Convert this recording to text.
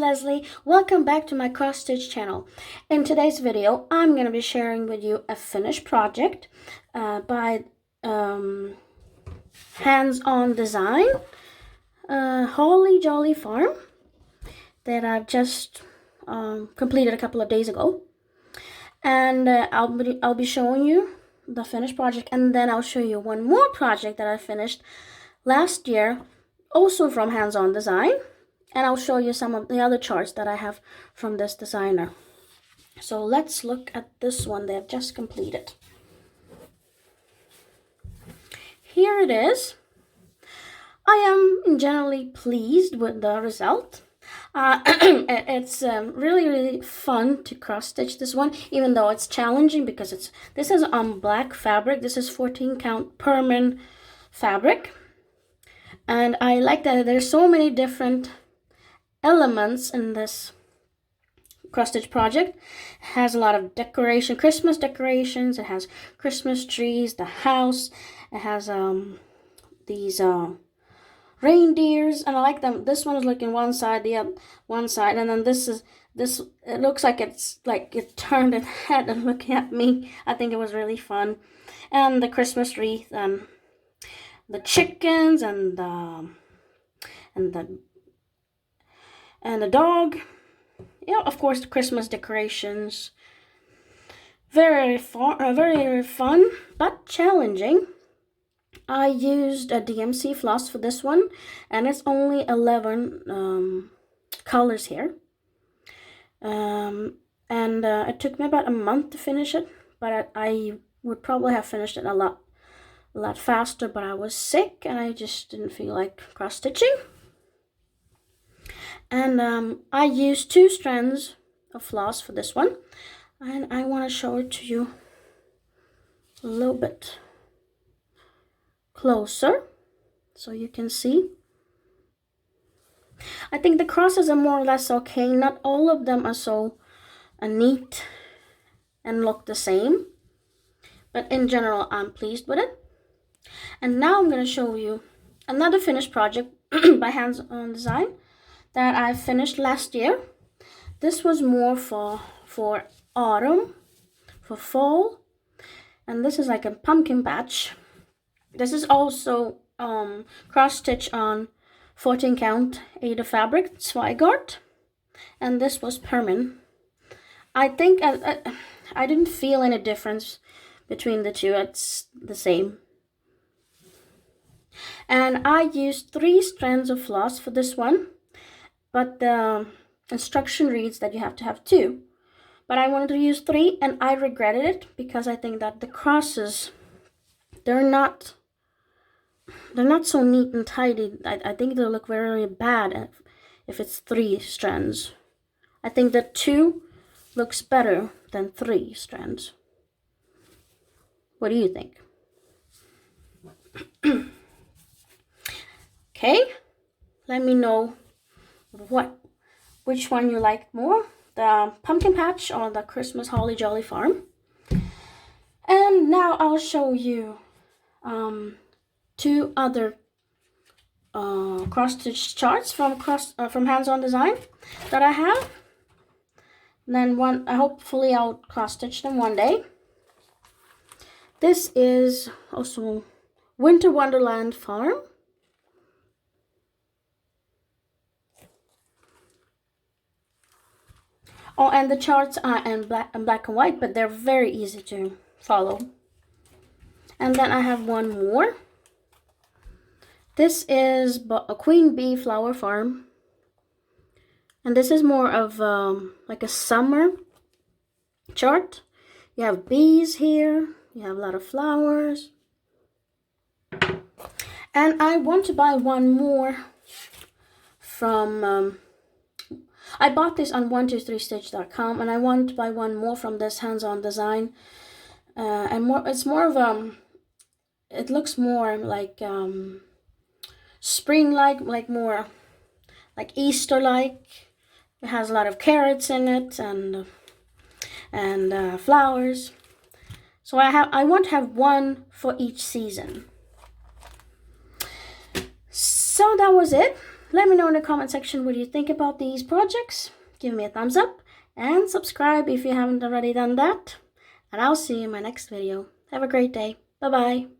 Leslie. Welcome back to my cross stitch channel. In today's video, I'm going to be sharing with you a finished project by Hands-On Design, Holly Jolly Farm, that I've just completed a couple of days ago. And I'll be showing you the finished project, and then I'll show you one more project that I finished last year, also from Hands-On Design. And I'll show you some of the other charts that I have from this designer. So let's look at this one they have just completed. Here it is. I am generally pleased with the result. It's really fun to cross stitch this one, even though it's challenging because this is on black fabric. This is 14 count permanent fabric, and I like that there's so many different elements in this cross stitch project. It has a lot of decoration, Christmas decorations. It has Christmas trees, the house. It has these reindeers, and I like them. This one is looking one side, the other one side, and then this. It looks like it turned its head and looking at me. I think it was really fun. And the Christmas wreath, and the chickens, and the dog. Yeah, of course, the Christmas decorations. Very fun, but challenging. I used a DMC floss for this one, and it's only 11 colors here. It took me about a month to finish it, but I would probably have finished it a lot faster, but I was sick and I just didn't feel like cross stitching. And I used 2 strands of floss for this one, and I want to show it to you a little bit closer so you can see. I think the crosses are more or less okay. Not all of them are so neat and look the same, but in general I'm pleased with it. And now I'm going to show you another finished project by Hands-On Design that I finished last year. This was more for autumn, for fall, and this is like a pumpkin patch. This is also cross stitch on 14 count Ada fabric, Zweigart, and this was permanent. I think I didn't feel any difference between the two. It's the same. And I used 3 strands of floss for this one, but the instruction reads that you have to have 2. But I wanted to use 3, and I regretted it because I think that the crosses, they're not so neat and tidy. I think they'll look very bad if it's 3 strands. I think that 2 looks better than 3 strands. What do you think? Okay, let me know which one you liked more, the pumpkin patch or the Christmas Holly Jolly Farm. And now I'll show you 2 other cross stitch charts from Hands-On Design that I have. And then hopefully I'll cross stitch them one day. This is also Winter Wonderland Farm. Oh, and the charts are in black and white, but they're very easy to follow. And then I have one more. This is a Queen Bee Flower Farm. And this is more of like a summer chart. You have bees here. You have a lot of flowers. And I want to buy one more from... I bought this on 123stitch.com, and I want to buy one more from this Hands-On Design. It's more of it looks more like spring-like, more like Easter-like. It has a lot of carrots in it and flowers. So I want to have one for each season. So that was it. let me know in the comment section what you think about these projects. Give me a thumbs up and subscribe if you haven't already done that. And I'll see you in my next video. Have a great day. Bye-bye.